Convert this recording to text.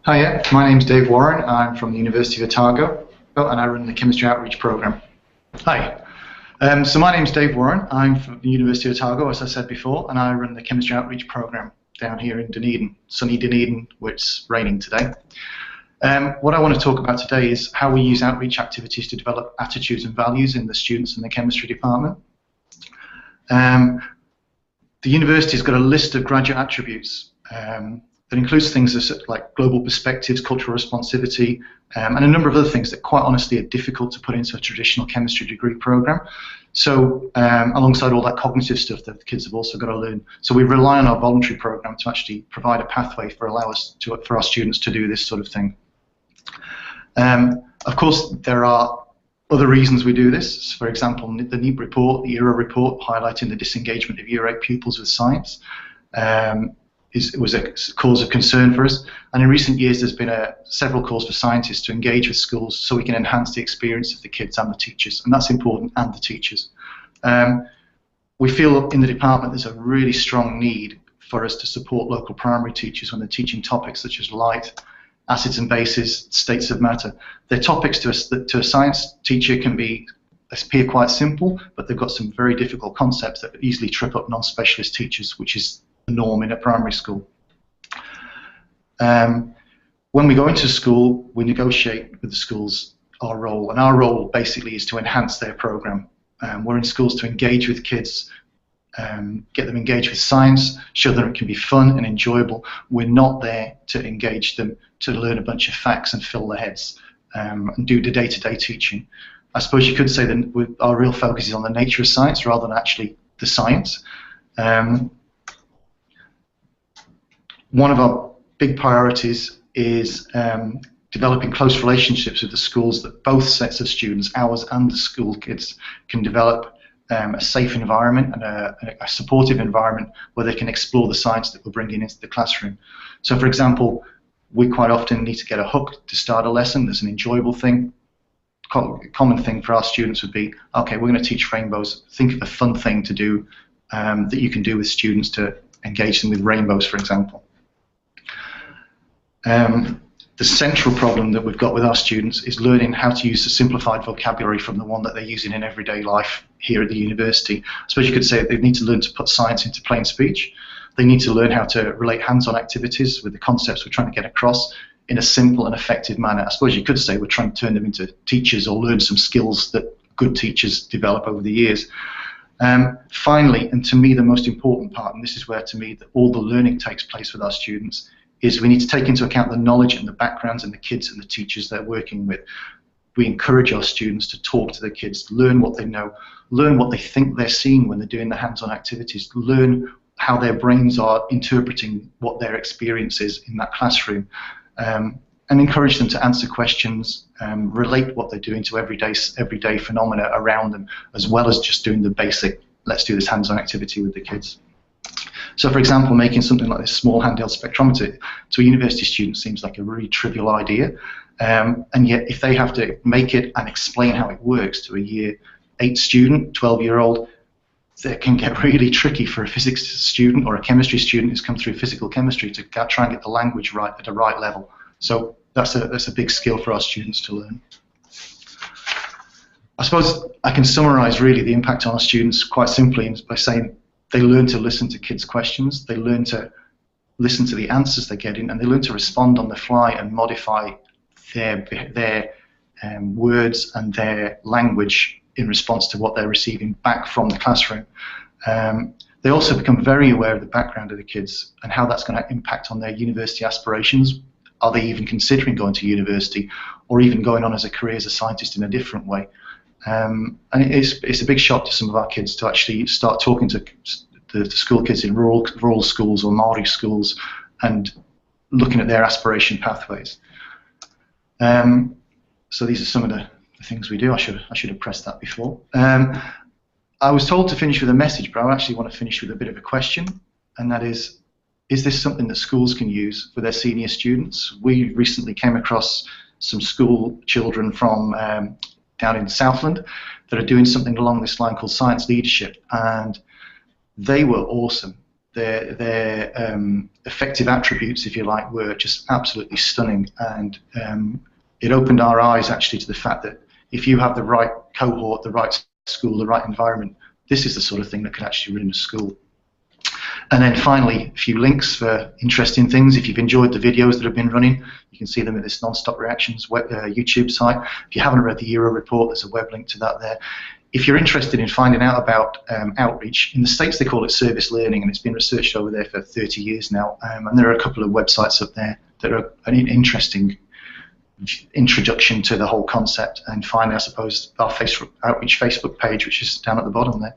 Hiya, my name's Dave Warren. I'm from the University of Otago, and I run the Chemistry Outreach Programme. Hi. So my name's Dave Warren. I'm from the University of Otago, as I said before, and I run the Chemistry Outreach Programme down here in Dunedin, sunny Dunedin, where it's raining today. What I want to talk about today is how we use outreach activities to develop attitudes and values in the students in the chemistry department. The university's got a list of graduate attributes that includes things like global perspectives, cultural responsivity, and a number of other things that quite honestly are difficult to put into a traditional chemistry degree program. So alongside all that cognitive stuff that the kids have also got to learn. So we rely on our voluntary program to actually provide a pathway for our students to do this sort of thing. Of course, there are other reasons we do this. For example, the NEEP report, the ERA report, highlighting the disengagement of Year 8 pupils with science. Was a cause of concern for us, and in recent years there's been several calls for scientists to engage with schools so we can enhance the experience of the kids and the teachers, and that's important, and the teachers. We feel in the department there's a really strong need for us to support local primary teachers when they're teaching topics such as light, acids and bases, states of matter. They're topics to a science teacher can appear quite simple, but they've got some very difficult concepts that easily trip up non-specialist teachers, which is the norm in a primary school. When we go into school, we negotiate with the schools our role, and our role basically is to enhance their program. We're in schools to engage with kids, get them engaged with science, show them it can be fun and enjoyable. We're not there to engage them to learn a bunch of facts and fill their heads and do the day-to-day teaching. I suppose you could say that our real focus is on the nature of science rather than actually the science. One of our big priorities is developing close relationships with the schools that both sets of students, ours and the school kids, can develop a safe environment and a supportive environment where they can explore the science that we're bringing into the classroom. So, for example, we quite often need to get a hook to start a lesson. There's an enjoyable thing. Common thing for our students would be, okay, we're going to teach rainbows. Think of a fun thing to do that you can do with students to engage them with rainbows, for example. The central problem that we've got with our students is learning how to use a simplified vocabulary from the one that they're using in everyday life here at the university. I suppose you could say they need to learn to put science into plain speech. They need to learn how to relate hands-on activities with the concepts we're trying to get across in a simple and effective manner. I suppose you could say we're trying to turn them into teachers or learn some skills that good teachers develop over the years. Finally, and to me the most important part, and this is where to me all the learning takes place with our students, is we need to take into account the knowledge and the backgrounds and the kids and the teachers they're working with. We encourage our students to talk to the kids, learn what they know, learn what they think they're seeing when they're doing the hands-on activities, learn how their brains are interpreting what their experience is in that classroom, and encourage them to answer questions, relate what they're doing to everyday phenomena around them, as well as just doing the basic, let's do this hands-on activity with the kids. So, for example, making something like this small handheld spectrometer to a university student seems like a really trivial idea, and yet if they have to make it and explain how it works to a Year 8 student, 12-year-old, that can get really tricky for a physics student or a chemistry student who's come through physical chemistry to try and get the language right at the right level. So that's a big skill for our students to learn. I suppose I can summarize really the impact on our students quite simply by saying they learn to listen to kids' questions, they learn to listen to the answers they're getting, and they learn to respond on the fly and modify their words and their language in response to what they're receiving back from the classroom. They also become very aware of the background of the kids and how that's going to impact on their university aspirations. Are they even considering going to university or even going on as a career as a scientist in a different way? And it's a big shock to some of our kids to actually start talking to the school kids in rural schools or Maori schools and looking at their aspiration pathways. So these are some of the things we do. I should have pressed that before. I was told to finish with a message, but I actually want to finish with a bit of a question, and that is this something that schools can use for their senior students? We recently came across some school children from down in Southland that are doing something along this line called science leadership, and they were awesome. their effective attributes, if you like, were just absolutely stunning, and it opened our eyes actually to the fact that if you have the right cohort, the right school, the right environment, this is the sort of thing that can actually run a school. And then finally, a few links for interesting things. If you've enjoyed the videos that have been running, you can see them at this Non-Stop Reactions YouTube site. If you haven't read the Euro report, there's a web link to that there. If you're interested in finding out about outreach, in the States they call it service learning, and it's been researched over there for 30 years now. And there are a couple of websites up there that are an interesting introduction to the whole concept. And finally, I suppose, our outreach Facebook page, which is down at the bottom there.